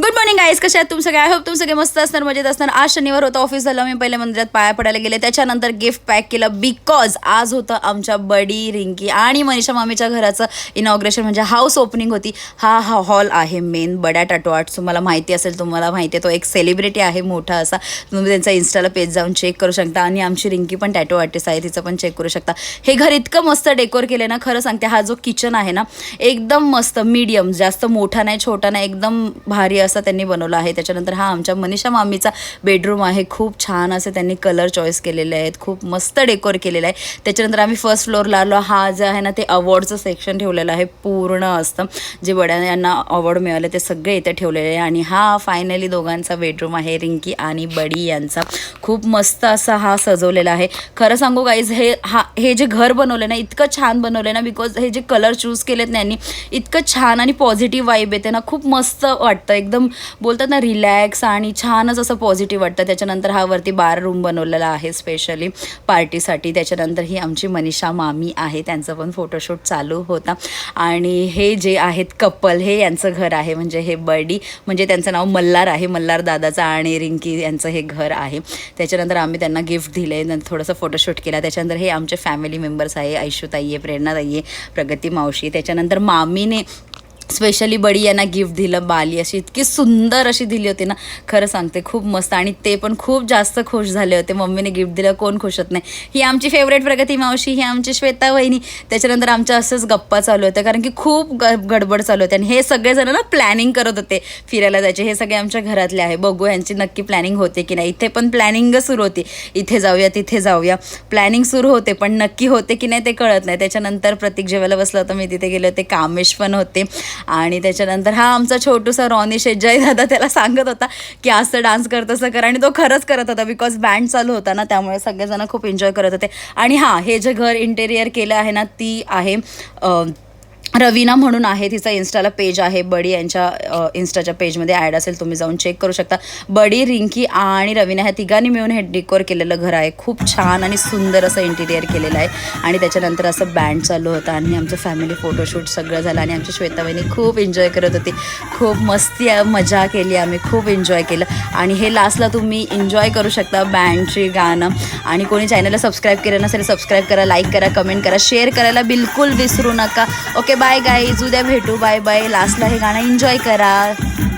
Good morning guys, कशा आहात तुम्ही सगळे? आय होप तुम्ही सगळे मस्त असणार, मजेत असणार. आज शनिवार होता, ऑफिस झालं, मी पहिले मंदिरात पाया पडायला गेले, त्याच्यानंतर गिफ्ट पॅक केलं बिकॉज आज होतं आमच्या बडी, रिंकी आणि मनीषा मामीच्या घराचं इनॉग्रेशन, म्हणजे हाऊस ओपनिंग होती. हा हॉल आहे मेन बड्या टॅटू आर्ट. तुम्हाला माहिती असेल, तुम्हाला माहिती आहे तो एक सेलिब्रिटी आहे मोठा असा. तुम्ही त्यांचा इन्स्टाला पेज जाऊन चेक करू शकता. आणि आमची रिंकी पण टॅटू आर्टिस्ट आहे, तिचं पण चेक करू शकता. हे घर इतकं मस्त डेकोर केलं ना, खरं सांगते. हा जो किचन आहे ना, एकदम मस्त मीडियम, जास्त मोठा नाही छोटा नाही, एकदम भारी असा त्यांनी बनवला आहे. त्याच्यानंतर हा आमच्या मनीषा मामीचा बेडरूम आहे. खूप छान असे त्यांनी कलर चॉईस केलेले आहेत, खूप मस्त डेकोर केलेलं आहे. त्याच्यानंतर आम्ही फर्स्ट फ्लोअरला आलो. हा जे आहे ना, ते अवॉर्डचं सेक्शन ठेवलेलं आहे पूर्ण असतं. जे बड्या यांना अवॉर्ड मिळाले ते सगळे इथे ठेवलेले आहे. आणि हा फायनली दोघांचा बेडरूम आहे, रिंकी आणि बडी यांचा. खूप मस्त असा हा सजवलेला आहे. खरं सांगू गाईज, हे जे घर बनवलं ना, इतकं छान बनवलं ना, बिकॉज हे जे कलर चूज केलेत ना यांनी, इतकं छान आणि पॉझिटिव्ह वाईब येते ना, खूप मस्त वाटतं. एकदम बोलतात ना, रिलॅक्स आणि छानच असं पॉझिटिव्ह वाटतं. त्याच्यानंतर हा वरती बार रूम बनवलेला आहे स्पेशली पार्टीसाठी. त्याच्यानंतर ही आमची मनीषा मामी आहे, त्यांचं पण फोटोशूट चालू होता. आणि हे जे आहेत कपल, हे यांचं घर आहे, म्हणजे हे बडी, म्हणजे त्यांचं नाव मल्हार आहे, मल्हार दादाचा, आणि रिंकी यांचं हे घर आहे. त्याच्यानंतर आम्ही त्यांना गिफ्ट दिले, नंतर थोडंसं फोटोशूट केला. त्याच्यानंतर हे आमचे फॅमिली मेंबर्स आहे, ऐशूताई आहे, प्रेरणाताई आहे, प्रगती मावशी. त्याच्यानंतर मामीने स्पेशली बडी यांना गिफ्ट दिलं, बाली अशी इतकी सुंदर अशी दिली होती ना, खरं सांगते खूप मस्त. आणि ते पण खूप जास्त खुश झाले होते. मम्मीने गिफ्ट दिलं, कोण खुश होत नाही. ही आमची फेवरेट प्रगती मावशी, ही आमची श्वेता वहिनी. त्याच्यानंतर आमच्या असंच गप्पा चालू होत्या, कारण की खूप गडबड चालू होते. आणि हे सगळेजण ना प्लॅनिंग करत होते फिरायला जायचे. हे सगळे आमच्या घरातले आहे. बघू यांची नक्की प्लॅनिंग होते की नाही. इथे पण प्लॅनिंग सुरू होती, इथे जाऊया तिथे जाऊया, प्लॅनिंग सुरू होते, पण नक्की होते की नाही ते कळत नाही. त्याच्यानंतर प्रतीक जेवायला बसलं होतं, मी तिथे गेले होते, कामेश पण होते. आणि त्याच्यानंतर हा आमचा छोटूसा रॉनी शेजाई दादा त्याला सांगत होता की असं डान्स कर, तसं कर, आणि तो खरंच करत होता, बिकॉज बँड चालू होता ना, त्यामुळे सगळेजण खूप एन्जॉय करत होते. आणि हां, हे जे घर इंटेरियर केलं आहे ना, ती आहे रवीना म्हणून आहे, तिचा इन्स्टाला पेज आहे. बडी यांच्या इन्स्टाच्या पेजमध्ये ॲड असेल, तुम्ही जाऊन चेक करू शकता. बडी, रिंकी आणि रवीना ह्या तिघांनी मिळून हे डेकोर केलेलं घर आहे. खूप छान आणि सुंदर असं इंटिरियर केलेलं आहे. आणि त्याच्यानंतर असं बँड चालू होतं आणि आमचं फॅमिली फोटोशूट सगळं झालं. आणि आमची श्वेताबाईनी खूप एन्जॉय करत होती, खूप मस्ती मजा केली, आम्ही खूप एन्जॉय केलं. आणि हे लास्टला तुम्ही एन्जॉय करू शकता बँडची गाणं. आणि कोणी चॅनलला सबस्क्राईब केलं नसेल, सबस्क्राईब करा, लाईक करा, कमेंट करा, शेअर करायला बिलकुल विसरू नका. ओके, बाय गाईज, उद्या भेटू. Bye bye. लास्टला हे गाणं एन्जॉय करा.